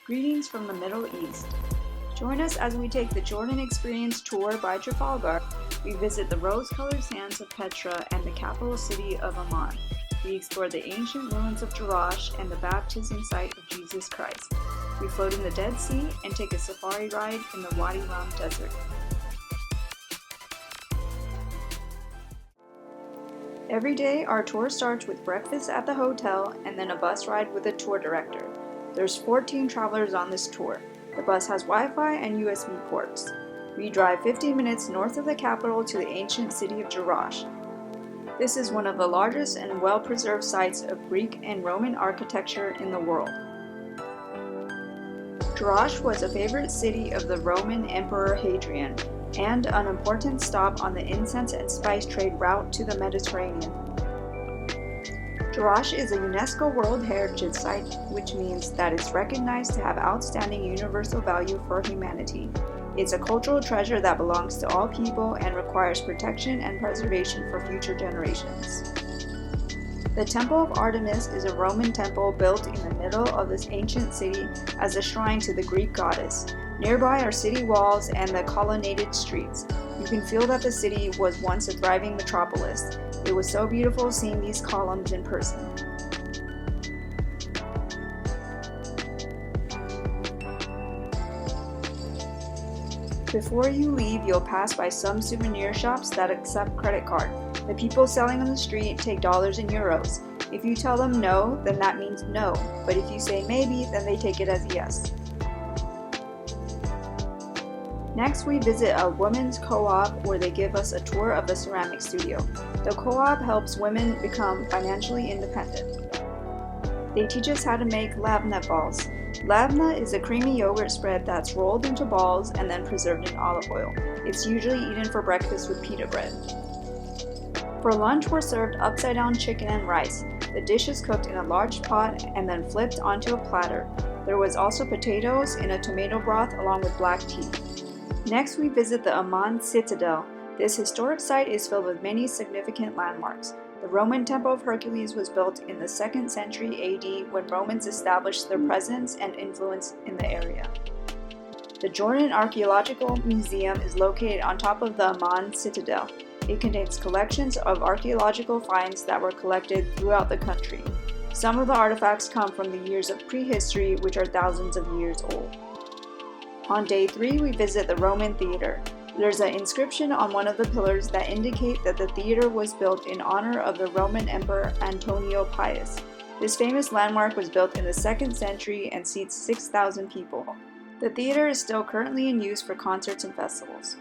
Greetings from the Middle East. Join us as we take the Jordan Experience tour by Trafalgar. We visit the rose-colored sands of Petra and the capital city of Amman. We explore the ancient ruins of Jerash and the baptism site of Jesus Christ. We float in the Dead Sea and take a safari ride in the Wadi Rum desert. Every day, our tour starts with breakfast at the hotel and then a bus ride with a tour director. There's 14 travelers on this tour. The bus has Wi-Fi and USB ports. We drive 15 minutes north of the capital to the ancient city of Jerash. This is one of the largest and well-preserved sites of Greek and Roman architecture in the world. Jerash was a favorite city of the Roman Emperor Hadrian and an important stop on the incense and spice trade route to the Mediterranean. Jerash is a UNESCO World Heritage Site, which means that it's recognized to have outstanding universal value for humanity. It's a cultural treasure that belongs to all people and requires protection and preservation for future generations. The Temple of Artemis is a Roman temple built in the middle of this ancient city as a shrine to the Greek goddess. Nearby are city walls and the colonnaded streets. You can feel that the city was once a thriving metropolis. It was so beautiful seeing these columns in person. Before you leave, you'll pass by some souvenir shops that accept credit card. The people selling on the street take dollars and euros. If you tell them no, then that means no. But if you say maybe, then they take it as yes. Next, we visit a women's co-op where they give us a tour of the ceramic studio. The co-op helps women become financially independent. They teach us how to make labneh balls. Labneh is a creamy yogurt spread that's rolled into balls and then preserved in olive oil. It's usually eaten for breakfast with pita bread. For lunch, we're served upside-down chicken and rice. The dish is cooked in a large pot and then flipped onto a platter. There was also potatoes in a tomato broth along with black tea. Next, we visit the Amman Citadel. This historic site is filled with many significant landmarks. The Roman Temple of Hercules was built in the 2nd century AD when Romans established their presence and influence in the area. The Jordan Archaeological Museum is located on top of the Amman Citadel. It contains collections of archaeological finds that were collected throughout the country. Some of the artifacts come from the years of prehistory, which are thousands of years old. On day 3, we visit the Roman Theater. There's an inscription on one of the pillars that indicate that the theater was built in honor of the Roman Emperor Antonio Pius. This famous landmark was built in the 2nd century and seats 6,000 people. The theater is still currently in use for concerts and festivals.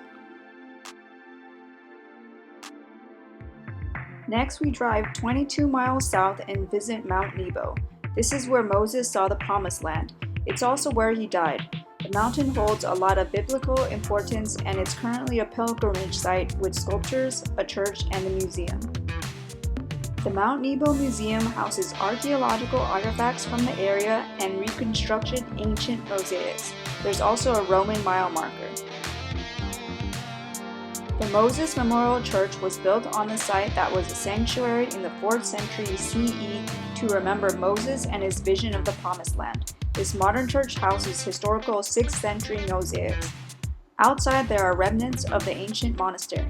Next, we drive 22 miles south and visit Mount Nebo. This is where Moses saw the Promised Land. It's also where he died. The mountain holds a lot of biblical importance and it's currently a pilgrimage site with sculptures, a church, and a museum. The Mount Nebo Museum houses archaeological artifacts from the area and reconstructed ancient mosaics. There's also a Roman mile marker. The Moses Memorial Church was built on the site that was a sanctuary in the 4th century CE to remember Moses and his vision of the Promised Land. This modern church houses historical 6th century mosaics. Outside, there are remnants of the ancient monastery.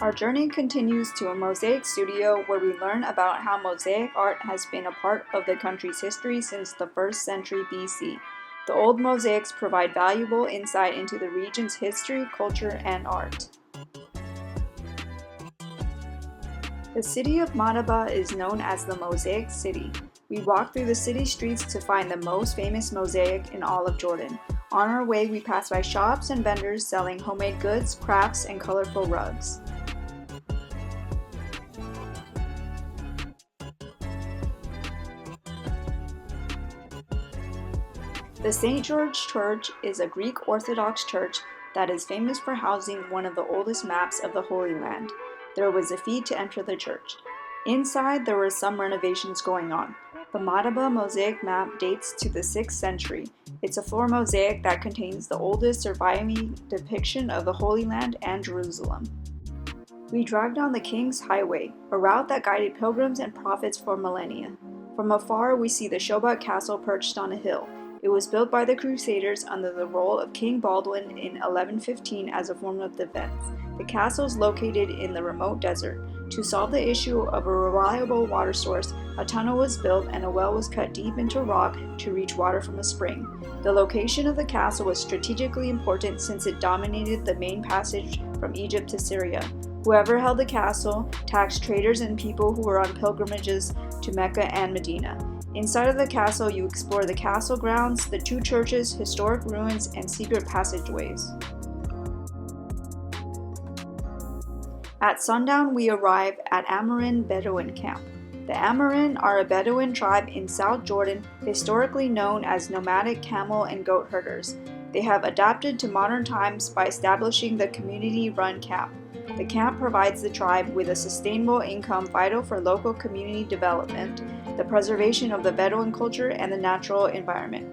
Our journey continues to a mosaic studio where we learn about how mosaic art has been a part of the country's history since the 1st century BC. The old mosaics provide valuable insight into the region's history, culture, and art. The city of Madaba is known as the Mosaic City. We walk through the city streets to find the most famous mosaic in all of Jordan. On our way, we pass by shops and vendors selling homemade goods, crafts, and colorful rugs. The St. George Church is a Greek Orthodox church that is famous for housing one of the oldest maps of the Holy Land. There was a fee to enter the church. Inside, there were some renovations going on. The Madaba mosaic map dates to the 6th century. It's a floor mosaic that contains the oldest surviving depiction of the Holy Land and Jerusalem. We drive down the King's Highway, a route that guided pilgrims and prophets for millennia. From afar, we see the Shobat Castle perched on a hill. It was built by the Crusaders under the rule of King Baldwin in 1115 as a form of defense. The castle is located in the remote desert. To solve the issue of a reliable water source, a tunnel was built and a well was cut deep into rock to reach water from a spring. The location of the castle was strategically important since it dominated the main passage from Egypt to Syria. Whoever held the castle taxed traders and people who were on pilgrimages to Mecca and Medina. Inside of the castle, you explore the castle grounds, the two churches, historic ruins, and secret passageways. At sundown, we arrive at Amman Bedouin Camp. The Amman are a Bedouin tribe in South Jordan, historically known as nomadic camel and goat herders. They have adapted to modern times by establishing the community-run camp. The camp provides the tribe with a sustainable income vital for local community development, the preservation of the Bedouin culture, and the natural environment.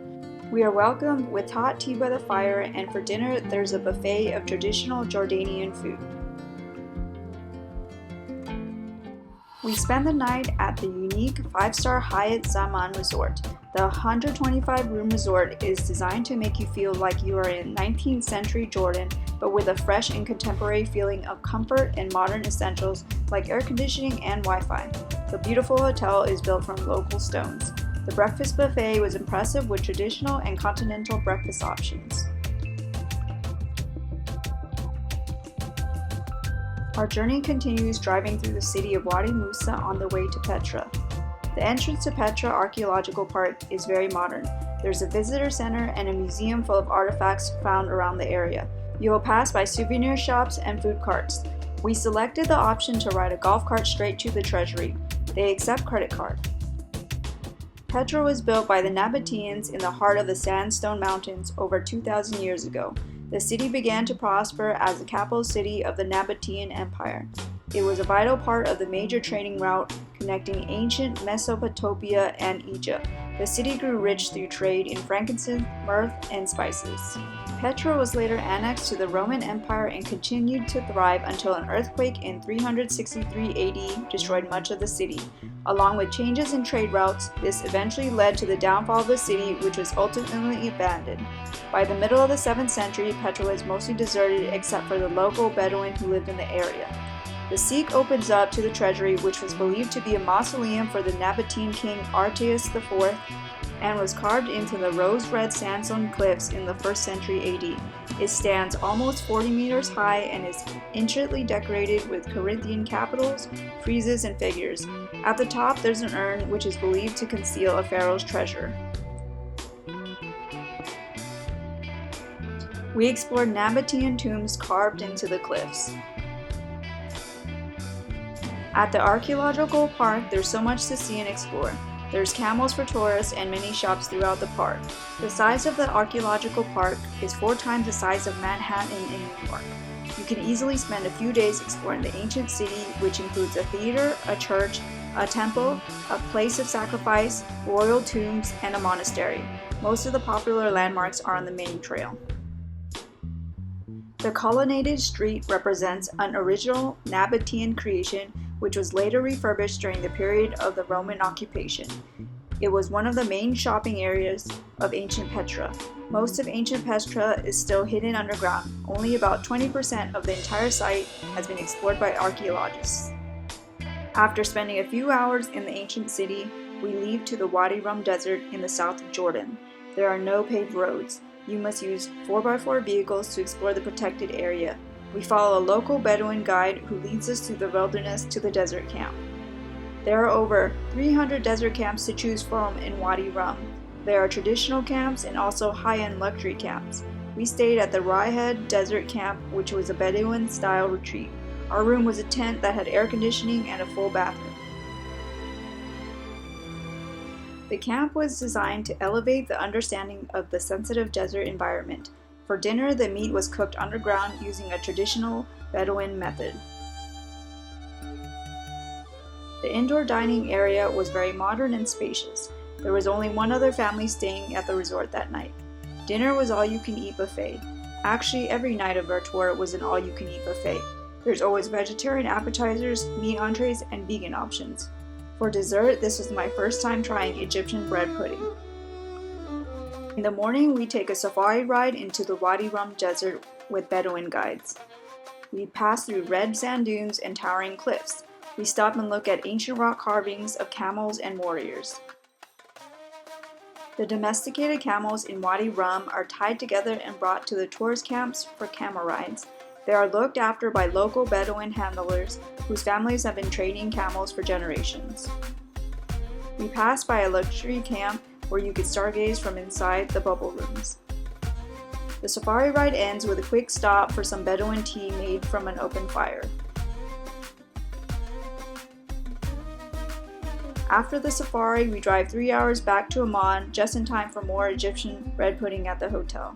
We are welcomed with hot tea by the fire, and for dinner there's a buffet of traditional Jordanian food. We spend the night at the unique 5-star Hyatt Zaman Resort. The 125-room resort is designed to make you feel like you are in 19th century Jordan, but with a fresh and contemporary feeling of comfort and modern essentials like air conditioning and Wi-Fi. The beautiful hotel is built from local stones. The breakfast buffet was impressive with traditional and continental breakfast options. Our journey continues driving through the city of Wadi Musa on the way to Petra. The entrance to Petra Archaeological Park is very modern. There's a visitor center and a museum full of artifacts found around the area. You will pass by souvenir shops and food carts. We selected the option to ride a golf cart straight to the treasury. They accept credit card. Petra was built by the Nabateans in the heart of the Sandstone Mountains over 2,000 years ago. The city began to prosper as the capital city of the Nabatean Empire. It was a vital part of the major trading route connecting ancient Mesopotamia and Egypt. The city grew rich through trade in frankincense, myrrh, and spices. Petra was later annexed to the Roman Empire and continued to thrive until an earthquake in 363 AD destroyed much of the city. Along with changes in trade routes, this eventually led to the downfall of the city, which was ultimately abandoned. By the middle of the 7th century, Petra was mostly deserted except for the local Bedouin who lived in the area. The Sikh opens up to the treasury, which was believed to be a mausoleum for the Nabatean king Artius IV and was carved into the rose-red sandstone cliffs in the 1st century AD. It stands almost 40 meters high and is intricately decorated with Corinthian capitals, friezes, and figures. At the top, there's an urn which is believed to conceal a pharaoh's treasure. We explored Nabatean tombs carved into the cliffs. At the archaeological park, there's so much to see and explore. There's camels for tourists and many shops throughout the park. The size of the archaeological park is 4 times the size of Manhattan in New York. You can easily spend a few days exploring the ancient city, which includes a theater, a church, a temple, a place of sacrifice, royal tombs, and a monastery. Most of the popular landmarks are on the main trail. The colonnaded street represents an original Nabatean creation which was later refurbished during the period of the Roman occupation. It was one of the main shopping areas of ancient Petra. Most of ancient Petra is still hidden underground. Only about 20% of the entire site has been explored by archaeologists. After spending a few hours in the ancient city, we leave to the Wadi Rum desert in the south of Jordan. There are no paved roads. You must use 4x4 vehicles to explore the protected area. We follow a local Bedouin guide who leads us through the wilderness to the desert camp. There are over 300 desert camps to choose from in Wadi Rum. There are traditional camps and also high-end luxury camps. We stayed at the Raihed Desert Camp, which was a Bedouin-style retreat. Our room was a tent that had air conditioning and a full bathroom. The camp was designed to elevate the understanding of the sensitive desert environment. For dinner, the meat was cooked underground using a traditional Bedouin method. The indoor dining area was very modern and spacious. There was only one other family staying at the resort that night. Dinner was all-you-can-eat buffet. Actually, every night of our tour was an all-you-can-eat buffet. There's always vegetarian appetizers, meat entrees, and vegan options. For dessert, this was my first time trying Egyptian bread pudding. In the morning, we take a safari ride into the Wadi Rum desert with Bedouin guides. We pass through red sand dunes and towering cliffs. We stop and look at ancient rock carvings of camels and warriors. The domesticated camels in Wadi Rum are tied together and brought to the tourist camps for camel rides. They are looked after by local Bedouin handlers whose families have been training camels for generations. We pass by a luxury camp where you could stargaze from inside the bubble rooms. The safari ride ends with a quick stop for some Bedouin tea made from an open fire. After the safari, we drive 3 hours back to Amman just in time for more Egyptian bread pudding at the hotel.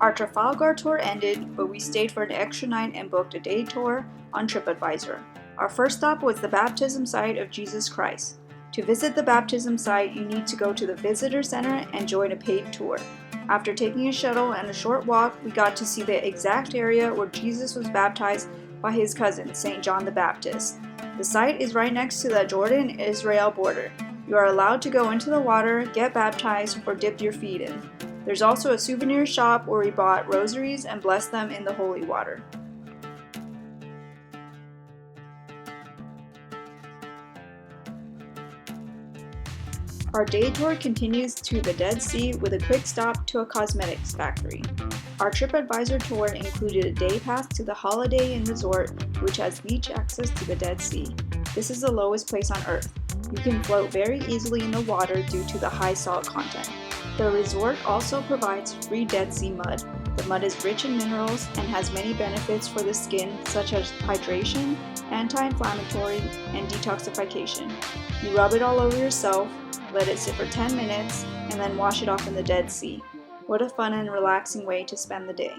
Our Trafalgar tour ended, but we stayed for an extra night and booked a day tour on Tripadvisor. Our first stop was the baptism site of Jesus Christ. To visit the baptism site, you need to go to the visitor center and join a paid tour. After taking a shuttle and a short walk, we got to see the exact area where Jesus was baptized by his cousin, St. John the Baptist. The site is right next to the Jordan-Israel border. You are allowed to go into the water, get baptized, or dip your feet in. There's also a souvenir shop where we bought rosaries and blessed them in the holy water. Our day tour continues to the Dead Sea with a quick stop to a cosmetics factory. Our Tripadvisor tour included a day pass to the Holiday Inn Resort, which has beach access to the Dead Sea. This is the lowest place on Earth. You can float very easily in the water due to the high salt content. The resort also provides free Dead Sea mud. The mud is rich in minerals and has many benefits for the skin, such as hydration, anti-inflammatory, and detoxification. You rub it all over yourself, let it sit for 10 minutes, and then wash it off in the Dead Sea. What a fun and relaxing way to spend the day.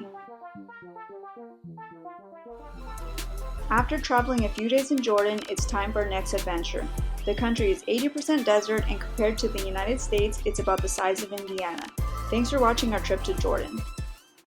After traveling a few days in Jordan, it's time for our next adventure. The country is 80% desert, and compared to the United States, it's about the size of Indiana. Thanks for watching our trip to Jordan.